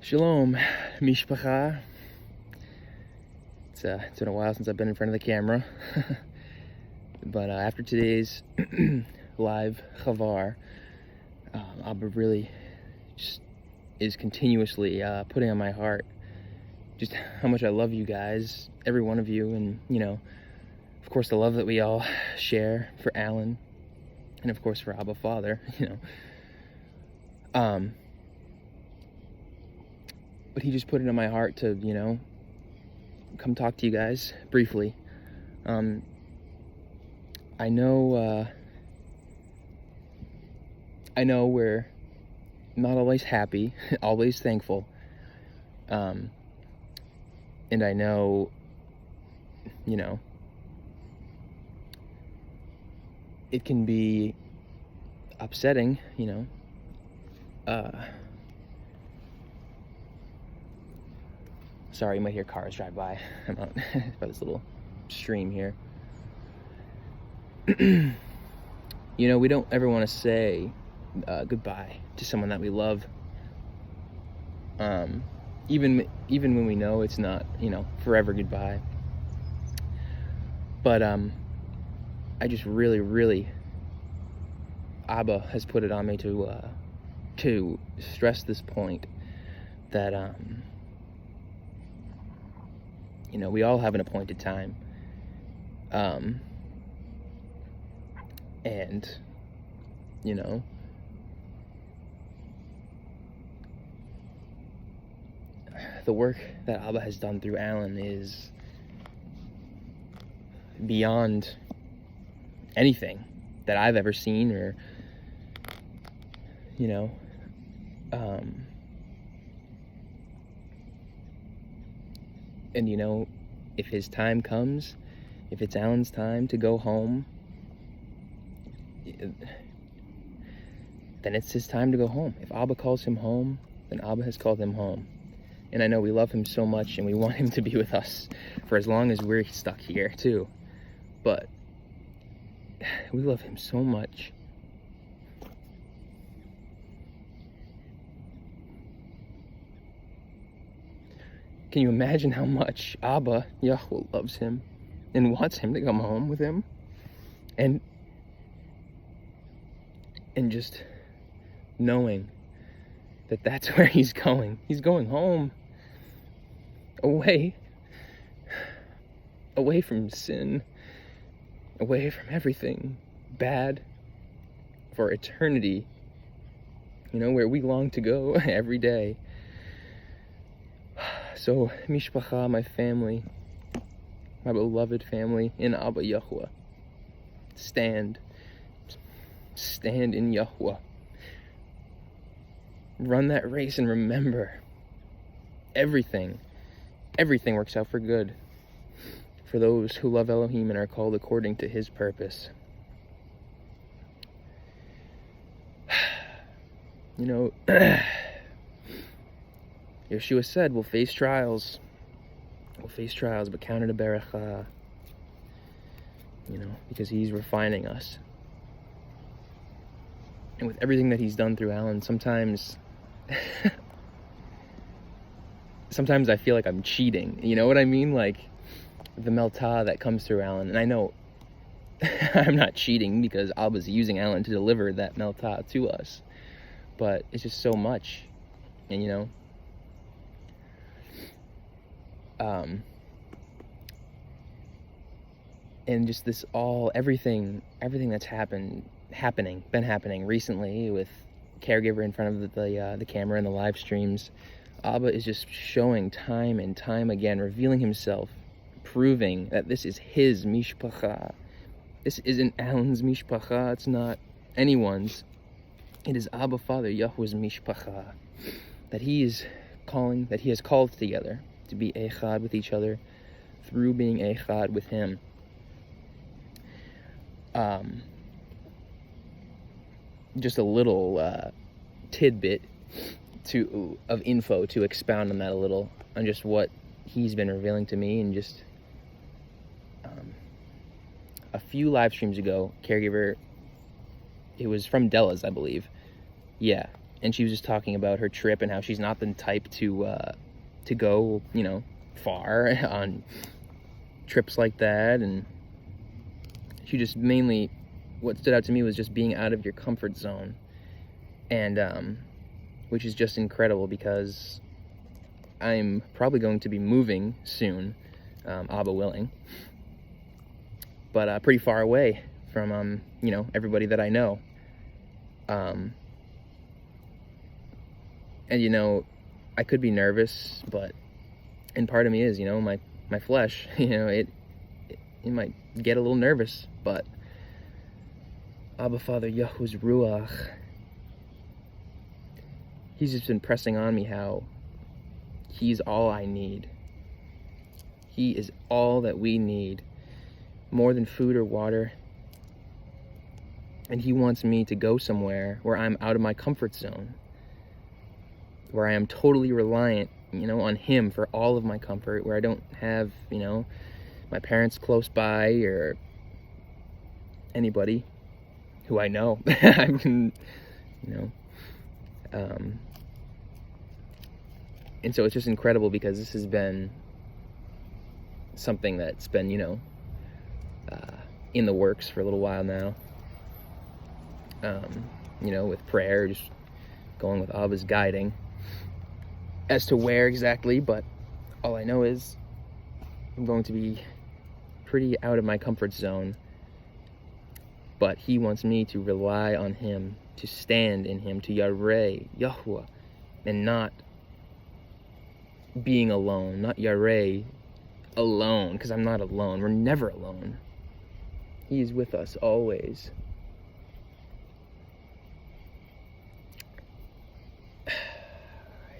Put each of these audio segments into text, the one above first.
Shalom, mishpacha. It's been a while since I've been in front of the camera, but after today's live chavar, Abba really just is continuously putting on my heart just how much I love you guys, every one of you, and of course the love that we all share for Alan, and of course for Abba Father, But he just put it in my heart to, come talk to you guys briefly. I know we're not always happy, always thankful. And I know, it can be upsetting, Sorry, you might hear cars drive by. I'm out by this little stream here. We don't ever want to say goodbye to someone that we love. Even when we know it's not, forever goodbye. But I just really, Abba has put it on me to stress this point that we all have an appointed time. And, the work that Abba has done through Alan is beyond anything that I've ever seen or, and if his time comes, if it's Alan's time to go home, then it's his time to go home. If Abba calls him home, then Abba has called him home. And I know we love him so much and we want him to be with us for as long as we're stuck here too. But we love him so much. Can you imagine how much Abba, Yahweh, loves him and wants him to come home with him? And just knowing that that's where he's going. He's going home. Away from sin. Away from everything bad. For eternity. Where we long to go every day. So, mishpacha, my family, my beloved family in Abba Yahweh, stand in Yahweh. Run that race and remember, everything works out for good for those who love Elohim and are called according to his purpose. Yeshua said, we'll face trials, but count it a beracha, because he's refining us. And with everything that he's done through Alan, sometimes I feel like I'm cheating, you know what I mean? Like, the meltah that comes through Alan, and I know I'm not cheating because Abba's using Alan to deliver that meltah to us, but it's just so much, and and just this everything that's been happening recently with caregiver in front of the camera and the live streams. Abba is just showing time and time again, revealing himself, proving that this is his mishpacha. This isn't Alan's mishpacha. It's not anyone's. It is Abba Father Yahweh's mishpacha that he has called together to be echad with each other through being echad with him. Just a little tidbit of info to expound on that a little, on just what he's been revealing to me. And just a few live streams ago, caregiver, it was from Della's, I believe. Yeah, and she was just talking about her trip and how she's not the type to go, you know, far on trips like that. And she just mainly, what stood out to me was just being out of your comfort zone, and which is just incredible, because I'm probably going to be moving soon, Abba willing, but pretty far away from you know, everybody that I know. And you know, I could be nervous, and part of me is, you know, my flesh, you know, it might get a little nervous, but Abba Father Yahuwah's Ruach, he's just been pressing on me how he's all I need. He is all that we need, more than food or water. And he wants me to go somewhere where I'm out of my comfort zone, where I am totally reliant, you know, on him for all of my comfort, where I don't have, you know, my parents close by or anybody who I know. I mean, you know, and so it's just incredible, because this has been something that's been, you know, in the works for a little while now. You know, with prayer, just going with Abba's guiding as to where exactly, but all I know is I'm going to be pretty out of my comfort zone, but he wants me to rely on him, to stand in him, to Yareh, Yahuwah, and not being alone, not Yareh alone, because I'm not alone. We're never alone. He is with us always.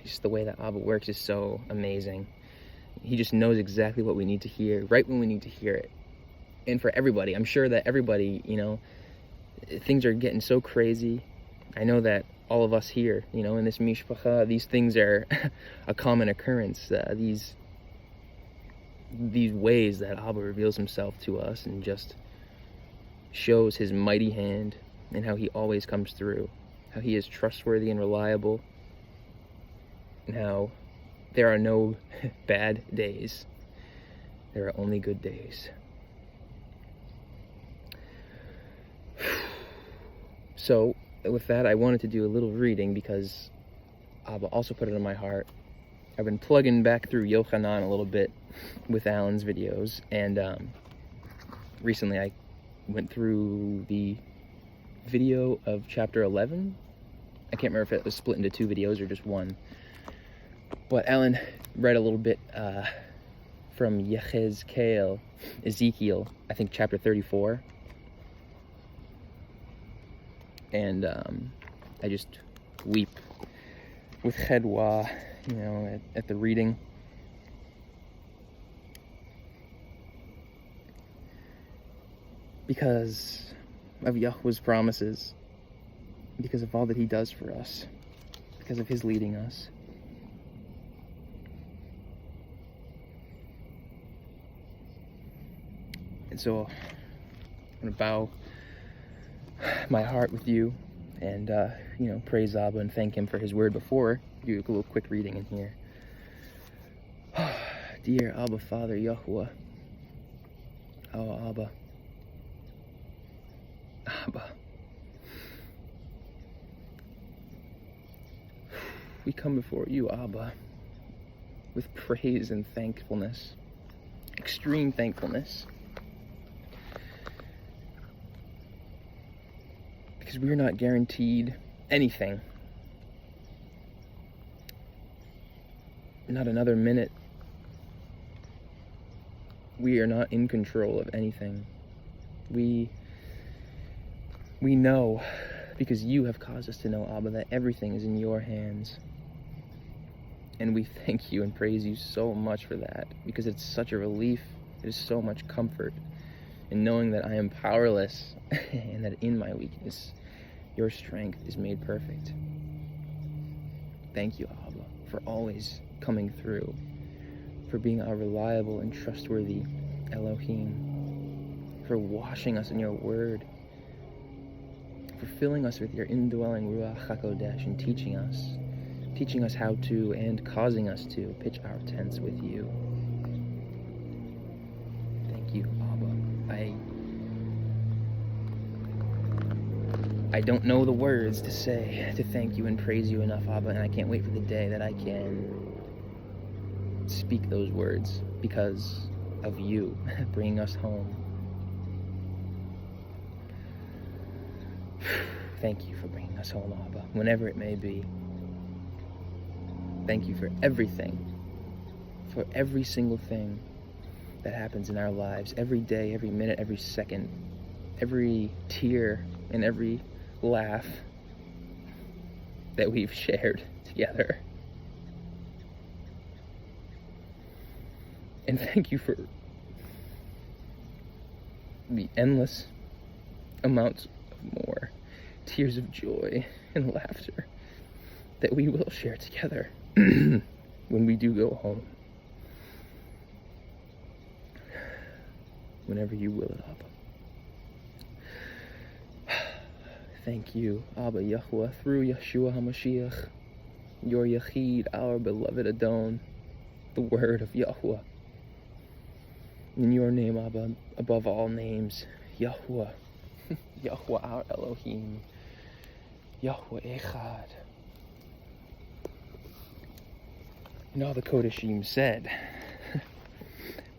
Just the way that Abba works is so amazing. He just knows exactly what we need to hear, right when we need to hear it. And for everybody, I'm sure that everybody, you know, things are getting so crazy. I know that all of us here, you know, in this mishpacha, these things are a common occurrence. These ways that Abba reveals himself to us and just shows his mighty hand, and how he always comes through, how he is trustworthy and reliable, and how there are no bad days. There are only good days. So with that, I wanted to do a little reading, because Abba also put it on my heart. I've been plugging back through Yochanan a little bit with Alan's videos, and recently I went through the video of chapter 11. I can't remember if it was split into 2 videos or just one. But Alan read a little bit from Ezekiel, I think chapter 34. And I just weep with chedwa, you know, at the reading. Because of Yahweh's promises, because of all that he does for us, because of his leading us. And so I'm going to bow my heart with you and, you know, praise Abba and thank him for his word before I do a little quick reading in here. Dear Abba Father Yahuwah, oh Abba, we come before you, Abba, with praise and thankfulness, extreme thankfulness, because we're not guaranteed anything, not another minute. We are not in control of anything. We know, because you have caused us to know, Abba, that everything is in your hands. And we thank you and praise you so much for that, because it's such a relief. It is so much comfort in knowing that I am powerless and that in my weakness, your strength is made perfect. Thank you, Abba, for always coming through, for being our reliable and trustworthy Elohim, for washing us in your word, for filling us with your indwelling Ruach HaKodesh and teaching us how to and causing us to pitch our tents with you. Thank you, Abba. I don't know the words to say to thank you and praise you enough, Abba, and I can't wait for the day that I can speak those words because of you bringing us home. Thank you for bringing us home, Abba, whenever it may be. Thank you for everything, for every single thing that happens in our lives, every day, every minute, every second, every tear and every laugh that we've shared together. And thank you for the endless amounts of more tears of joy and laughter that we will share together when we do go home. Whenever you will it, Abba. Thank you, Abba Yahuwah, through Yeshua HaMashiach, your Yachid, our beloved Adon, the word of Yahuwah. In your name, Abba, above all names, Yahuwah, Yahuwah our Elohim, Yahuwah Echad. And all the Qodeshim said,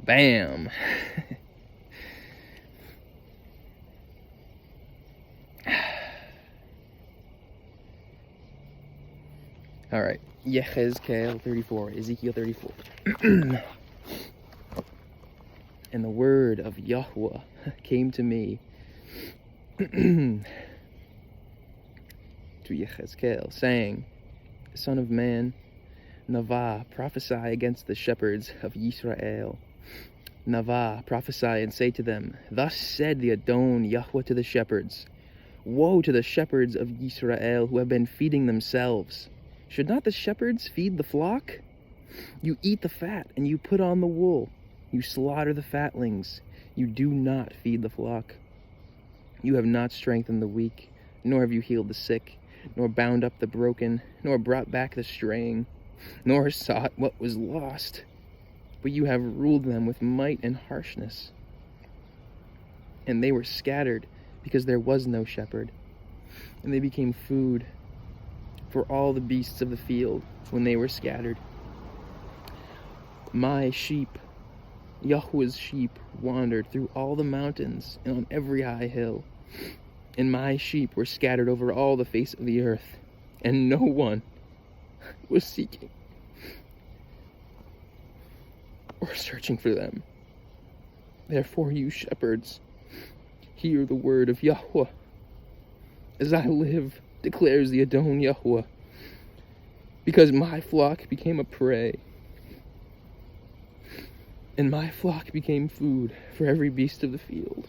bam! All right, Yechezkel 34, Ezekiel 34. And the word of Yahuwah came to me, to Yechezkel, saying, Son of man, Navah, prophesy against the shepherds of Yisrael. Navah, prophesy and say to them, Thus said the Adon Yahuwah to the shepherds, Woe to the shepherds of Yisrael who have been feeding themselves. Should not the shepherds feed the flock? You eat the fat and you put on the wool. You slaughter the fatlings. You do not feed the flock. You have not strengthened the weak, nor have you healed the sick, nor bound up the broken, nor brought back the straying, nor sought what was lost. But you have ruled them with might and harshness. And they were scattered because there was no shepherd. And they became food for all the beasts of the field when they were scattered. My sheep, Yahweh's sheep, wandered through all the mountains and on every high hill. And my sheep were scattered over all the face of the earth, and no one was seeking or searching for them. Therefore, you shepherds, hear the word of Yahweh. As I live, declares the Adon Yahuwah, because my flock became a prey, and my flock became food for every beast of the field,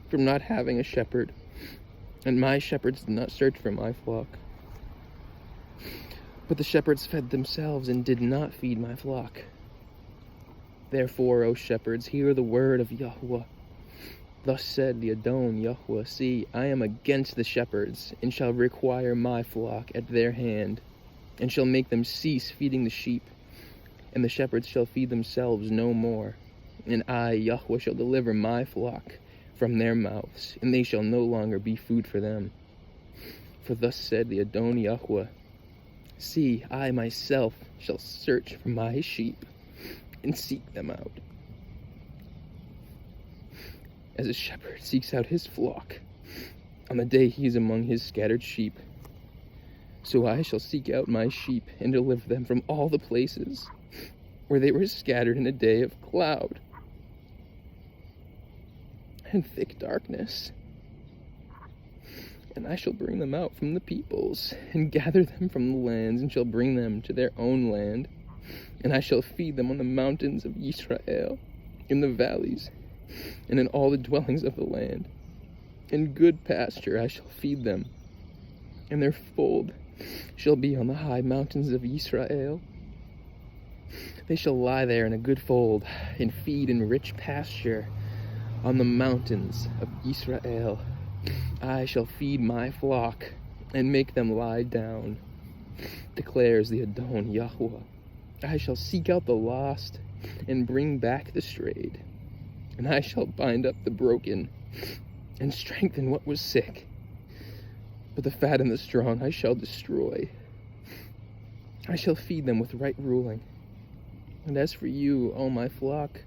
from not having a shepherd, and my shepherds did not search for my flock. But the shepherds fed themselves and did not feed my flock. Therefore, O shepherds, hear the word of Yahuwah. Thus said the Adon Yahuwah, See, I am against the shepherds, and shall require my flock at their hand, and shall make them cease feeding the sheep, and the shepherds shall feed themselves no more. And I, Yahuwah, shall deliver my flock from their mouths, and they shall no longer be food for them. For thus said the Adon Yahuwah, See, I myself shall search for my sheep, and seek them out, as a shepherd seeks out his flock on the day he is among his scattered sheep. So I shall seek out my sheep and deliver them from all the places where they were scattered in a day of cloud and thick darkness. And I shall bring them out from the peoples, and gather them from the lands, and shall bring them to their own land. And I shall feed them on the mountains of Israel, in the valleys, and in all the dwellings of the land. In good pasture I shall feed them, and their fold shall be on the high mountains of Israel. They shall lie there in a good fold, and feed in rich pasture on the mountains of Israel. I shall feed my flock and make them lie down, declares the Adon Yahweh. I shall seek out the lost and bring back the strayed, and I shall bind up the broken and strengthen what was sick. But the fat and the strong I shall destroy. I shall feed them with right ruling. And as for you, O my flock,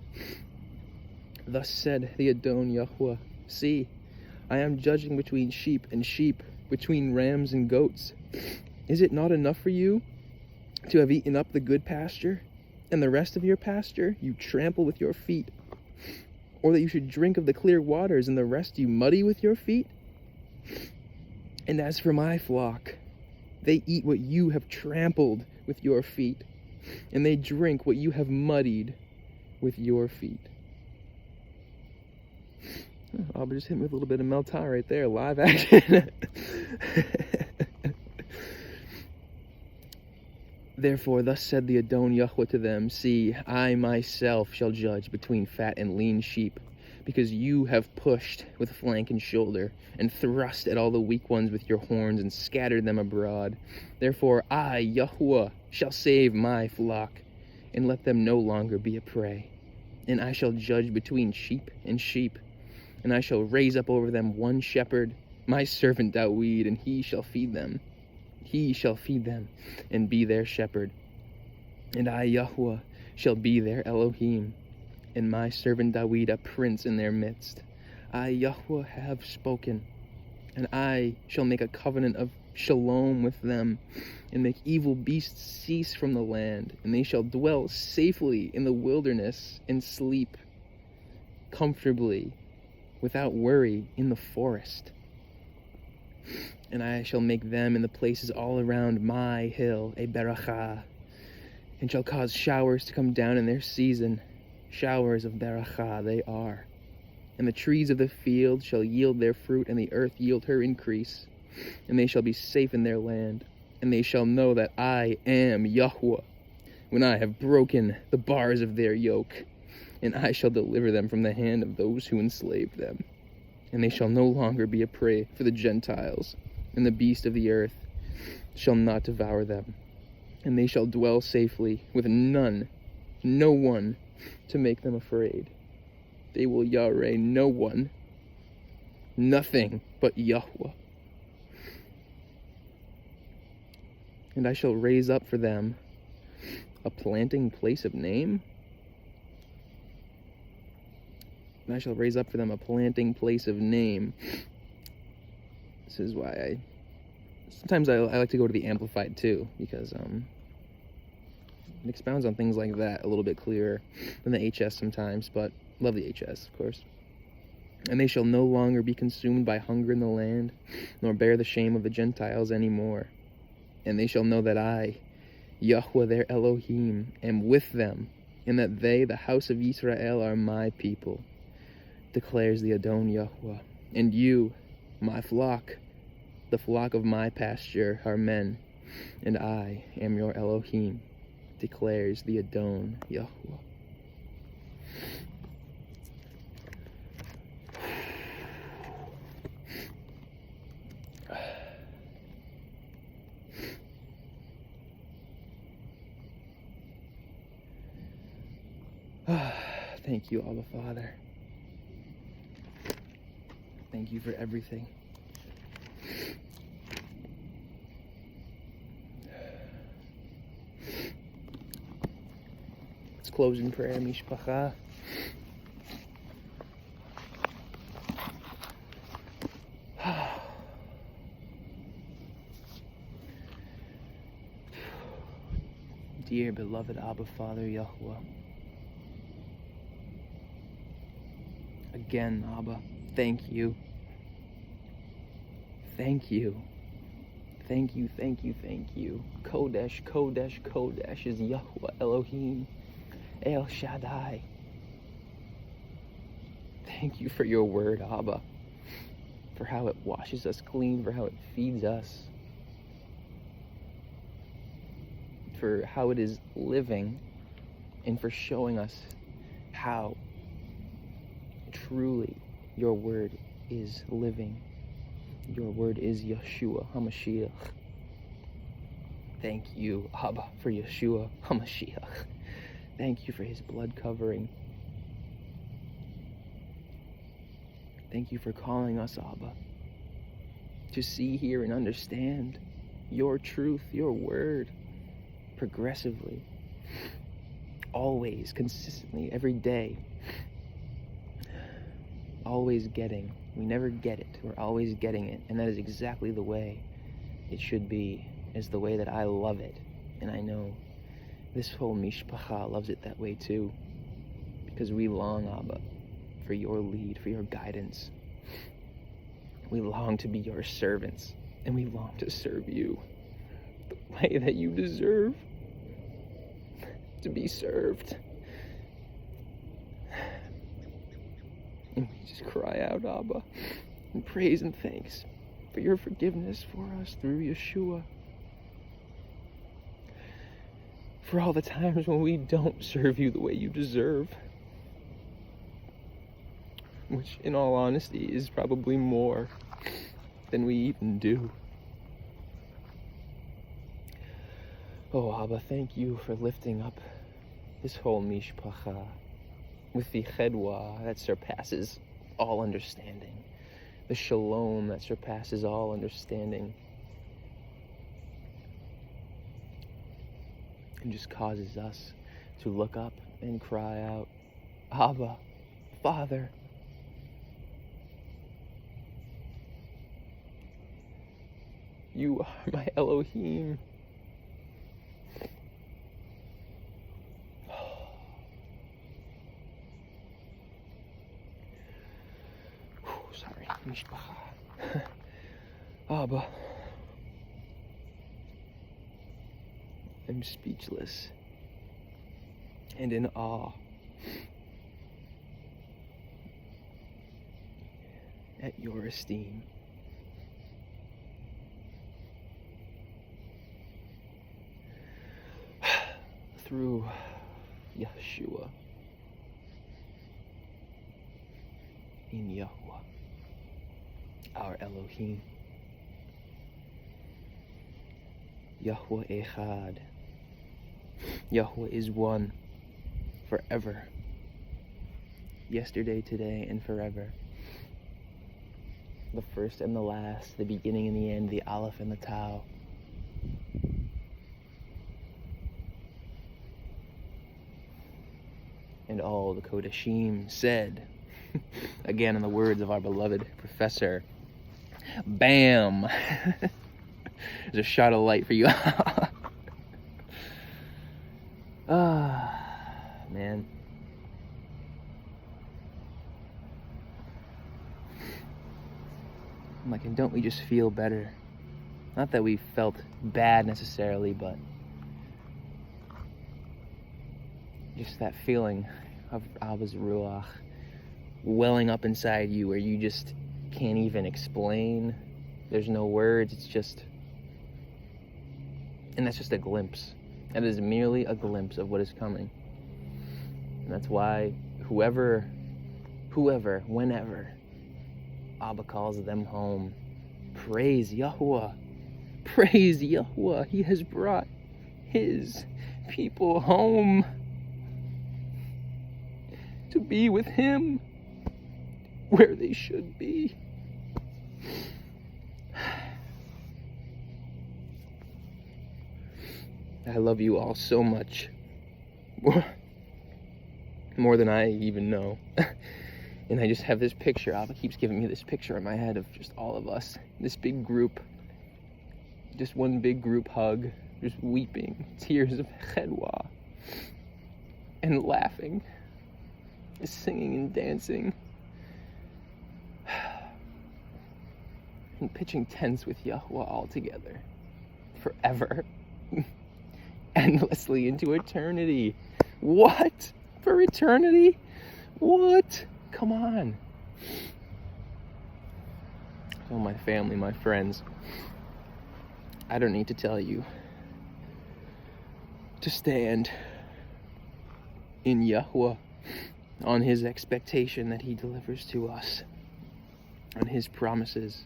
thus said the Adon Yahweh, see, I am judging between sheep and sheep, between rams and goats. Is it not enough for you to have eaten up the good pasture, and the rest of your pasture you trample with your feet? Or that you should drink of the clear waters, and the rest you muddy with your feet? And as for my flock, they eat what you have trampled with your feet, and they drink what you have muddied with your feet. Oh, Abba just hit me with a little bit of Meltar right there, live action. Therefore, thus said the Adon Yahweh to them, see, I myself shall judge between fat and lean sheep, because you have pushed with flank and shoulder, and thrust at all the weak ones with your horns, and scattered them abroad. Therefore I, Yahweh, shall save my flock, and let them no longer be a prey. And I shall judge between sheep and sheep, and I shall raise up over them one shepherd, my servant Dawid, and he shall feed them. He shall feed them, and be their shepherd. And I, Yahweh, shall be their Elohim, and my servant Dawid a prince in their midst. I, Yahweh, have spoken, and I shall make a covenant of shalom with them, and make evil beasts cease from the land, and they shall dwell safely in the wilderness, and sleep comfortably, without worry, in the forest. And I shall make them in the places all around my hill a beracha, and shall cause showers to come down in their season. Showers of beracha they are. And the trees of the field shall yield their fruit, and the earth yield her increase. And they shall be safe in their land, and they shall know that I am Yahweh, when I have broken the bars of their yoke, and I shall deliver them from the hand of those who enslaved them. And they shall no longer be a prey for the Gentiles, and the beast of the earth shall not devour them. And they shall dwell safely, with no one to make them afraid. They will yareh no one, nothing but Yahweh. And I shall raise up for them a planting place of name. And I shall raise up for them a planting place of name. This is why sometimes I like to go to the Amplified too, because it expounds on things like that a little bit clearer than the HS sometimes, but love the HS, of course. And they shall no longer be consumed by hunger in the land, nor bear the shame of the Gentiles any more. And they shall know that I, Yahweh their Elohim, am with them, and that they, the house of Israel, are my people, declares the Adon Yahweh. And you, my flock, the flock of my pasture, are men, and I am your Elohim, declares the Adon Yahweh. Thank you, Abba Father. Thank you for everything. Let's close in prayer, Mishpacha. Dear beloved Abba Father Yahweh, again, Abba, thank you. Thank you. Thank you, thank you, thank you. Qodesh, Qodesh, Qodesh is Yahweh Elohim, El Shaddai. Thank you for your word, Abba, for how it washes us clean, for how it feeds us, for how it is living, and for showing us how truly your word is living Your word is Yeshua HaMashiach. Thank you, Abba, for Yeshua HaMashiach. Thank you for his blood covering. Thank you for calling us, Abba, to see, hear, and understand your truth, your word, progressively, always, consistently, every day. Always getting. We never get it. We're always getting it. And that is exactly the way it should be, is the way that I love it. And I know this whole mishpacha loves it that way too. Because we long, Abba, for your lead, for your guidance. We long to be your servants. And we long to serve you the way that you deserve to be served. And we just cry out, Abba, in praise and thanks for your forgiveness for us through Yeshua. For all the times when we don't serve you the way you deserve. Which, in all honesty, is probably more than we even do. Oh, Abba, thank you for lifting up this whole mishpacha with the chedwa that surpasses all understanding, the shalom that surpasses all understanding, and just causes us to look up and cry out, Abba, Father. You are my Elohim. Sorry, mishpacha. Abba, I'm speechless and in awe at your esteem. Through Yeshua in Yahuwah, our Elohim. Yahuwah Echad. Yahuwah is one forever. Yesterday, today, and forever. The first and the last, the beginning and the end, the Aleph and the Tau. And all the Qodeshim said, again in the words of our beloved professor, bam! There's a shot of light for you. Man. I'm like, and don't we just feel better? Not that we felt bad necessarily, but just that feeling of Abba's Ruach welling up inside you where you just can't even explain. There's no words, it's just... And that's just a glimpse. That is merely a glimpse of what is coming. And that's why whoever, whenever Abba calls them home, praise Yahuwah. Praise Yahuwah. He has brought his people home to be with him where they should be. I love you all so much. More than I even know. And I just have this picture. Abba keeps giving me this picture in my head of just all of us. This big group. Just one big group hug. Just weeping. Tears of chedwa. And laughing. Just singing and dancing. And pitching tents with Yahuwah all together. Forever. Endlessly into eternity. What? For eternity? What? Come on. Oh, my family, my friends. I don't need to tell you to stand in Yahuwah on his expectation that he delivers to us, on his promises,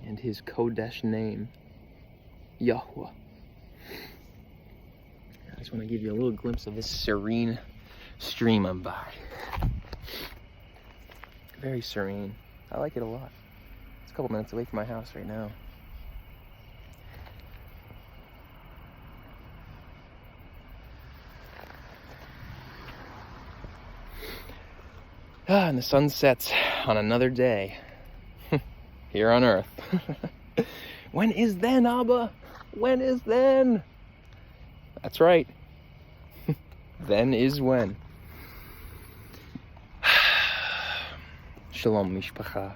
and his Qodesh name, Yahweh. I just want to give you a little glimpse of this serene stream I'm by. Very serene. I like it a lot. It's a couple minutes away from my house right now. And the sun sets on another day here on earth. When is then, Abba? When is then? That's right. Then is when. Shalom, mishpacha.